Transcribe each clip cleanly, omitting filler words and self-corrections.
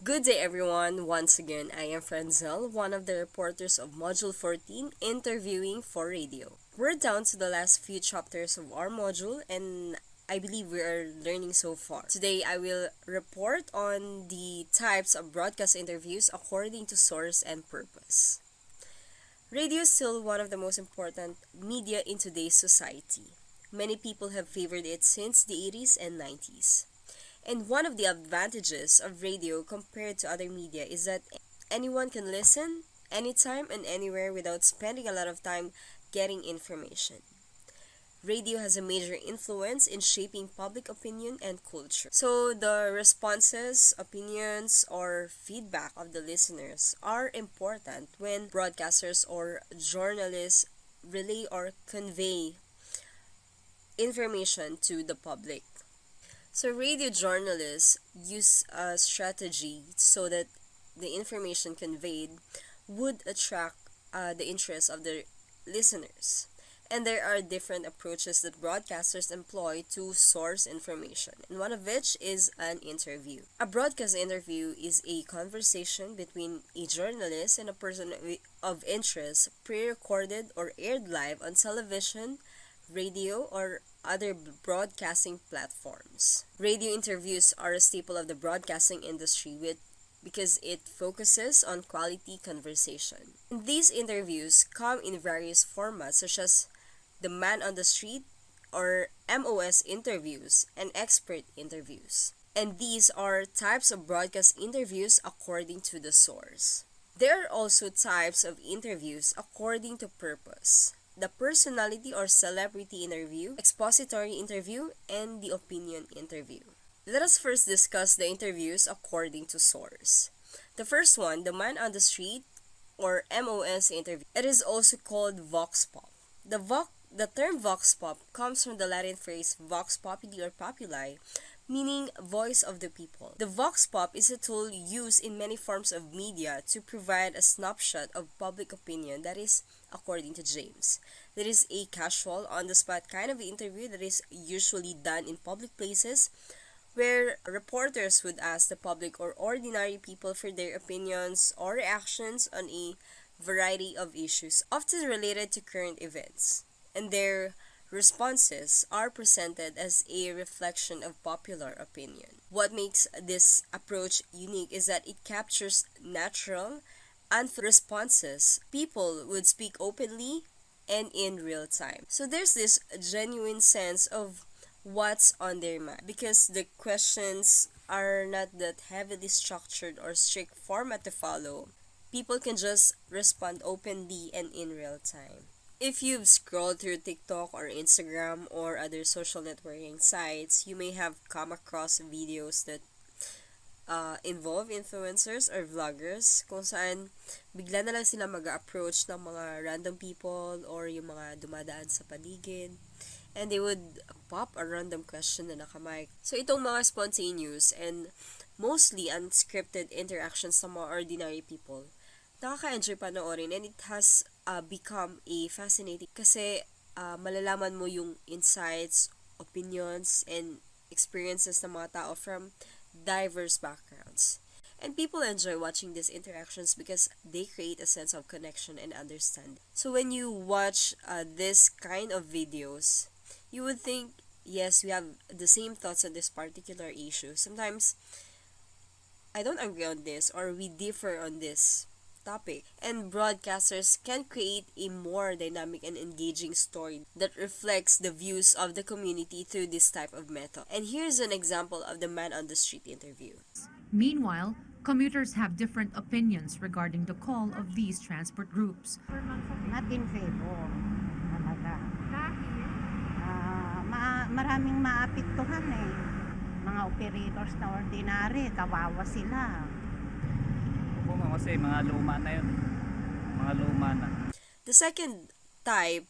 Good day everyone, once again I am Franzel, one of the reporters of Module 14 interviewing for radio. We're down to the last few chapters of our module and I believe we are learning so far. Today I will report on the types of broadcast interviews according to source and purpose. Radio is still one of the most important media in today's society. Many people have favored it since the 80s and 90s. And one of the advantages of radio compared to other media is that anyone can listen anytime and anywhere without spending a lot of time getting information. Radio has a major influence in shaping public opinion and culture. So the responses, opinions, or feedback of the listeners are important when broadcasters or journalists relay or convey information to the public. So radio journalists use a strategy so that the information conveyed would attract the interest of the listeners. And there are different approaches that broadcasters employ to source information, and one of which is an interview. A broadcast interview is a conversation between a journalist and a person of interest, pre-recorded or aired live on television, radio, or other broadcasting platforms. Radio interviews are a staple of the broadcasting industry because it focuses on quality conversation. And these interviews come in various formats such as the man on the street or MOS interviews and expert interviews. And these are types of broadcast interviews according to the source. There are also types of interviews according to purpose: the personality or celebrity interview, expository interview, and the opinion interview. Let us first discuss the interviews according to source. The first one, the man on the street or MOS interview. It is also called vox pop. The term vox pop comes from the Latin phrase vox populi or populi, meaning voice of the people. The vox pop is a tool used in many forms of media to provide a snapshot of public opinion that is according to James. That is a casual, on-the-spot kind of interview that is usually done in public places where reporters would ask the public or ordinary people for their opinions or reactions on a variety of issues, often related to current events. And their responses are presented as a reflection of popular opinion. What makes this approach unique is that it captures natural, unfiltered responses. People would speak openly and in real time. So there's this genuine sense of what's on their mind because the questions are not that heavily structured or strict format to follow. People can just respond openly and in real time. If you've scrolled through TikTok or Instagram or other social networking sites, you may have come across videos that involve influencers or vloggers kung saan bigla na lang sila mag-approach ng mga random people or yung mga dumadaan sa paligid, and they would pop a random question na nakamic. So itong mga spontaneous and mostly unscripted interactions ng mga ordinary people, nakaka-enjoy panoorin, and it has become a fascinating kasi malalaman mo yung insights, opinions, and experiences ng mga tao from diverse backgrounds. And people enjoy watching these interactions because they create a sense of connection and understanding. So when you watch this kind of videos, you would think, yes, we have the same thoughts on this particular issue. Sometimes, I don't agree on this or we differ on this topic, and broadcasters can create a more dynamic and engaging story that reflects the views of the community through this type of method. And here's an example of the man on the street interview. Meanwhile, commuters have different opinions regarding the call of these transport groups. Not in favor talaga. Dahil? Maraming maapektuhan eh. Mga operators na ordinary, kawawa sila. Opo ma'am, kasi mga luma na yun. Mga luma na. The second type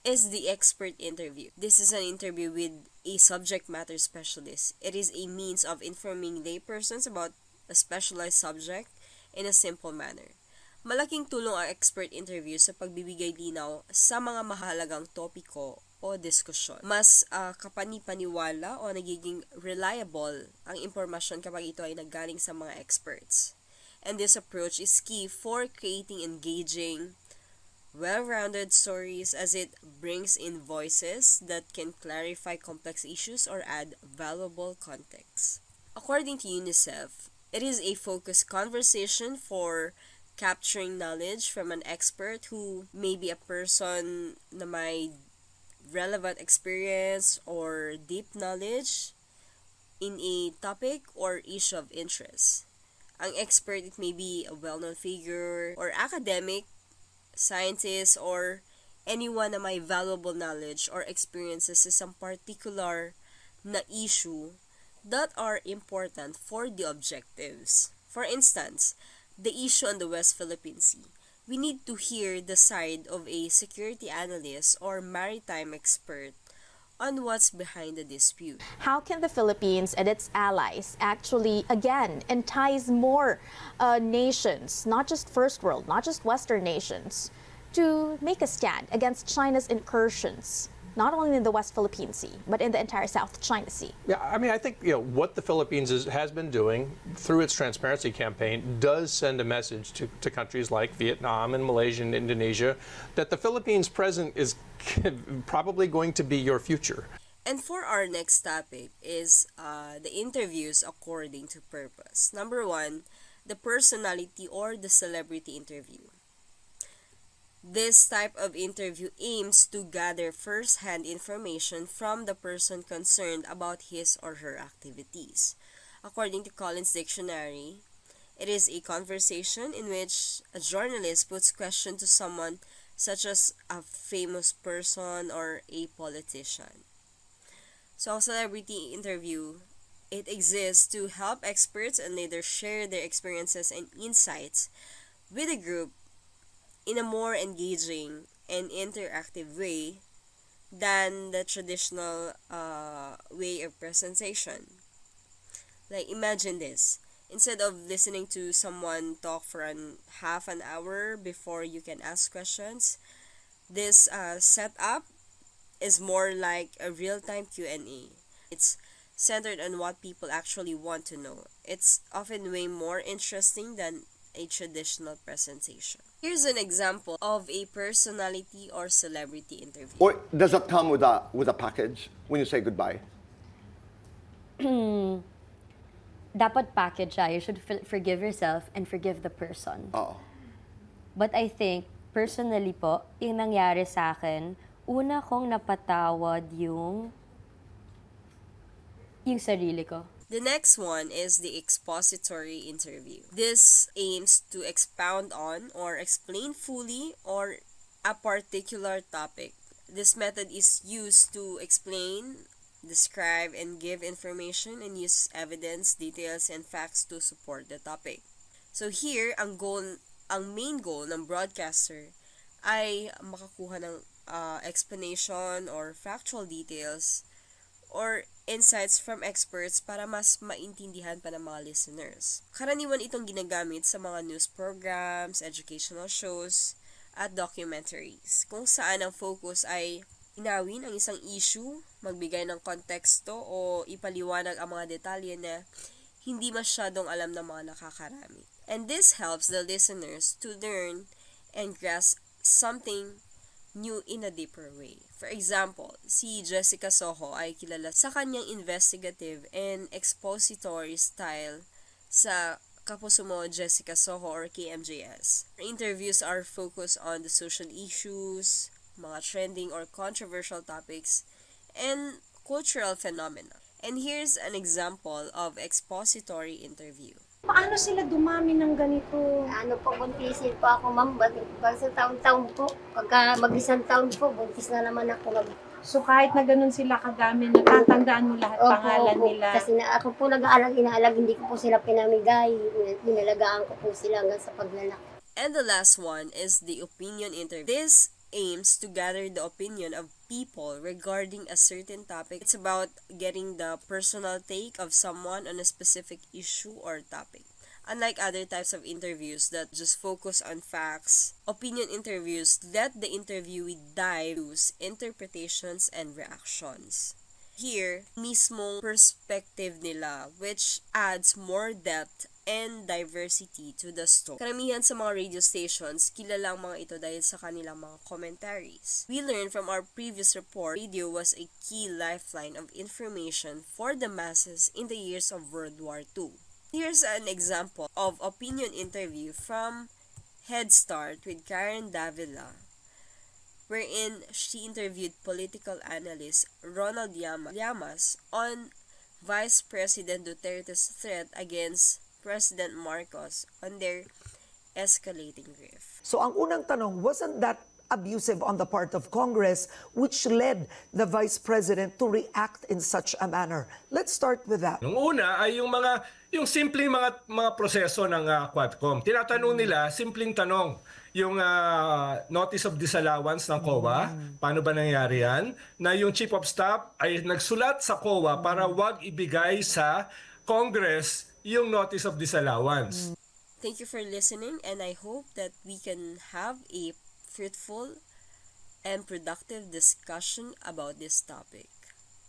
is the expert interview. This is an interview with a subject matter specialist. It is a means of informing laypersons about a specialized subject in a simple manner. Malaking tulong ang expert interview sa pagbibigay linaw sa mga mahalagang topiko o diskusyon. Mas kapani-paniwala o nagiging reliable ang impormasyon kapag ito ay naggaling sa mga experts. And this approach is key for creating engaging, well-rounded stories as it brings in voices that can clarify complex issues or add valuable context. According to UNICEF, it is a focused conversation for capturing knowledge from an expert who may be a person na may relevant experience or deep knowledge in a topic or issue of interest. Ang expert, it may be a well-known figure or academic, scientist, or anyone na may valuable knowledge or experiences sa isang particular na issue that are important for the objectives. For instance, the issue on the West Philippine Sea. We need to hear the side of a security analyst or maritime expert on what's behind the dispute. How can the Philippines and its allies actually, again, entice more nations, not just first world, not just Western nations, to make a stand against China's incursions, not only in the West Philippine Sea, but in the entire South China Sea? Yeah, I mean, I think what the Philippines has been doing through its transparency campaign does send a message to countries like Vietnam and Malaysia and Indonesia that the Philippines present is probably going to be your future. And for our next topic is the interviews according to purpose. Number 1, the personality or the celebrity interview. This type of interview aims to gather first-hand information from the person concerned about his or her activities. According to Collins Dictionary, it is a conversation in which a journalist puts question to someone such as a famous person or a politician. So, a celebrity interview, it exists to help experts and leaders share their experiences and insights with a group in a more engaging and interactive way than the traditional way of presentation. Like, imagine this. Instead of listening to someone talk for half an hour before you can ask questions, this setup is more like a real-time Q&A. It's centered on what people actually want to know. It's often way more interesting than a traditional presentation. Here's an example of a personality or celebrity interview. Or does it come with a package when you say goodbye? Dapat package siya. You should forgive yourself and forgive the person. Oo. But I think, personally po, yung nangyari sa akin, una kong napatawad yung sarili ko. The next one is the expository interview. This aims to expound on or explain fully or a particular topic. This method is used to explain, describe, and give information and use evidence, details, and facts to support the topic. So here, ang main goal ng broadcaster ay makakuha ng explanation or factual details or insights from experts para mas maintindihan pa ng mga listeners. Karaniwan itong ginagamit sa mga news programs, educational shows, at documentaries, kung saan ang focus ay inawin ang isang issue, magbigay ng konteksto o ipaliwanag ang mga detalye na hindi masyadong alam ng mga nakakarami. And this helps the listeners to learn and grasp something new in a deeper way. For example, si Jessica Soho ay kilala sa kanyang investigative and expository style sa Kapuso Mo Jessica Soho or KMJS. Her interviews are focused on the social issues, mga trending or controversial topics, and cultural phenomena. And here's an example of expository interview. Paano sila dumami ng ganito? Ano po, buntisin po ako, ma'am. Basta taon-taon po. Pagka mag-isang taon po, buntis na naman ako. So kahit na ganun sila kadami, natatandaan mo lahat pangalan nila? Kasi ako po inaalag, hindi ko po sila pinamigay. Pinalagaan ko po sila hanggang sa paglalaki. And the last one is the opinion interview. This aims to gather the opinion of people regarding a certain topic. It's about getting the personal take of someone on a specific issue or topic. Unlike other types of interviews that just focus on facts, opinion interviews let the interviewee dive into interpretations and reactions. Here, mismong perspective nila, which adds more depth and diversity to the story. Karamihan sa mga radio stations, kilala ang mga ito dahil sa kanilang mga commentaries. We learned from our previous report, radio was a key lifeline of information for the masses in the years of World War II. Here's an example of opinion interview from Head Start with Karen Davila, wherein she interviewed political analyst Ronald Llamas on Vice President Duterte's threat against President Marcos on their escalating rift. So ang unang tanong, wasn't that abusive on the part of Congress which led the Vice President to react in such a manner? Let's start with that. Nung una ay yung simpleng mga proseso ng Quadcom. Tinatanong nila, simpleng tanong, yung notice of disallowance ng COA, paano ba nangyari yan? Na yung Chief of Staff ay nagsulat sa COA para wag ibigay sa Congress yung notice of disallowance. Thank you for listening, and I hope that we can have a fruitful and productive discussion about this topic.